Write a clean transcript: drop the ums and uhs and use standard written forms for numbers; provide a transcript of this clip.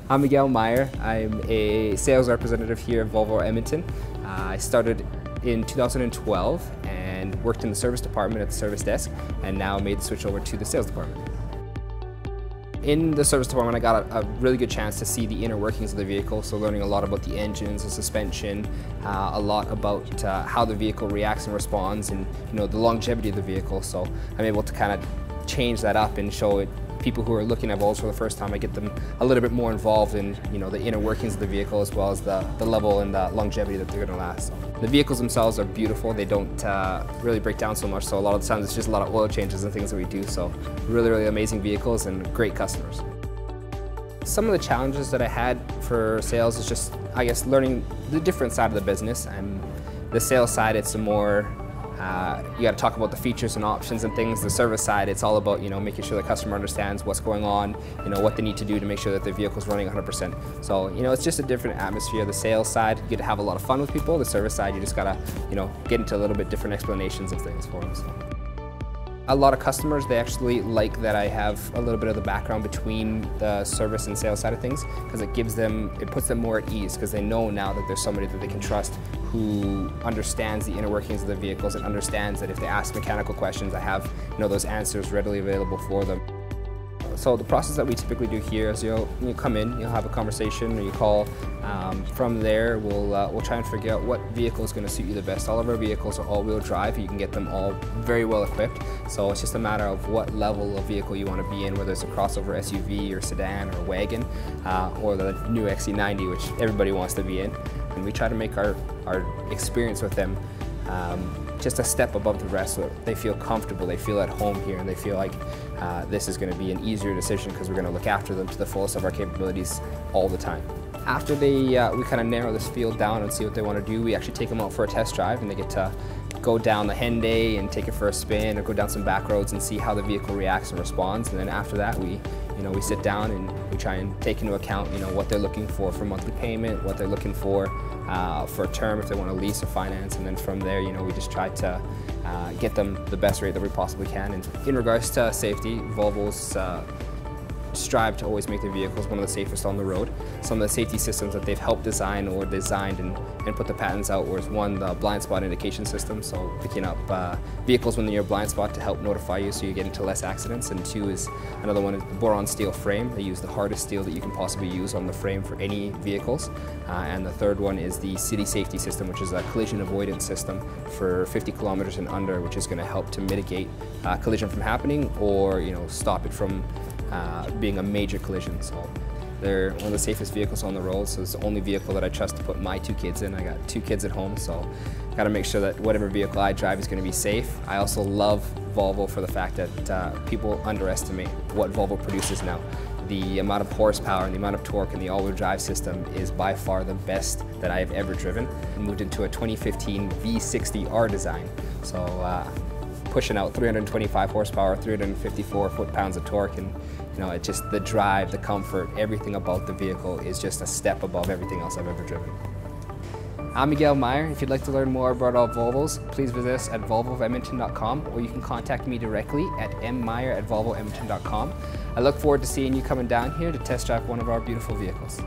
I'm Miguel Meyer. I'm a sales representative here at Volvo of Edmonton. I started in 2012 and worked in the service department at the service desk, and now made the switch over to the sales department. In the service department, I got a really good chance to see the inner workings of the vehicle, so learning a lot about the engines, the suspension, a lot about how the vehicle reacts and responds, and the longevity of the vehicle. So I'm able to kind of change that up and show it. People who are looking at Volvos for the first time, I get them a little bit more involved in the inner workings of the vehicle, as well as the level and the longevity that they're going to last. So the vehicles themselves are beautiful. They don't really break down so much, so a lot of the times it's just a lot of oil changes and things that we do. So really amazing vehicles and great customers. Some of the challenges that I had for sales is just, I guess, learning the different side of the business. And the sales side, it's a more you got to talk about the features and options and things. The service side, it's all about making sure the customer understands what's going on, what they need to do to make sure that the vehicle's running 100%. So it's just a different atmosphere. The sales side, you get to have a lot of fun with people. The service side, you just gotta get into a little bit different explanations of things for them. So. A lot of customers, they actually like that I have a little bit of the background between the service and sales side of things, because it puts them more at ease, because they know now that there's somebody that they can trust who understands the inner workings of the vehicles and understands that if they ask mechanical questions, I have those answers readily available for them. So the process that we typically do here is you come in, you'll have a conversation, or you call. From there, we'll try and figure out what vehicle is going to suit you the best. All of our vehicles are all-wheel drive. You can get them all very well equipped. So it's just a matter of what level of vehicle you want to be in, whether it's a crossover SUV or sedan or wagon, or the new XC90, which everybody wants to be in. And we try to make our experience with them just a step above the rest, so that they feel comfortable, they feel at home here, and they feel like this is going to be an easier decision because we're going to look after them to the fullest of our capabilities all the time. After we kind of narrow this field down and see what they want to do, we actually take them out for a test drive, and they get to go down the Henday and take it for a spin, or go down some back roads and see how the vehicle reacts and responds. And then after that, we sit down and we try and take into account what they're looking for monthly payment, what they're looking for a term, if they want to lease or finance, and then from there we just try to get them the best rate that we possibly can. And in regards to safety, Volvo's strive to always make their vehicles one of the safest on the road. Some of the safety systems that they've helped design or designed and put the patents out was one, the blind spot indication system, so picking up vehicles when they're in a blind spot to help notify you so you get into less accidents. And two is, another one is the boron steel frame. They use the hardest steel that you can possibly use on the frame for any vehicles. And the third one is the city safety system, which is a collision avoidance system for 50 kilometers and under, which is going to help to mitigate collision from happening, or stop it from being a major collision. So they're one of the safest vehicles on the road, so it's the only vehicle that I trust to put my 2 kids in. I got 2 kids at home, so got to make sure that whatever vehicle I drive is going to be safe. I also love Volvo for the fact that people underestimate what Volvo produces now. The amount of horsepower and the amount of torque in the all-wheel drive system is by far the best that I have ever driven. I moved into a 2015 V60R design, so pushing out 325 horsepower, 354 foot-pounds of torque, and it's just the drive, the comfort, everything about the vehicle is just a step above everything else I've ever driven. I'm Miguel Meyer. If you'd like to learn more about our Volvos, please visit us at volvoofedmonton.com, or you can contact me directly at mmeyer@volvoofedmonton.com. I look forward to seeing you coming down here to test drive one of our beautiful vehicles.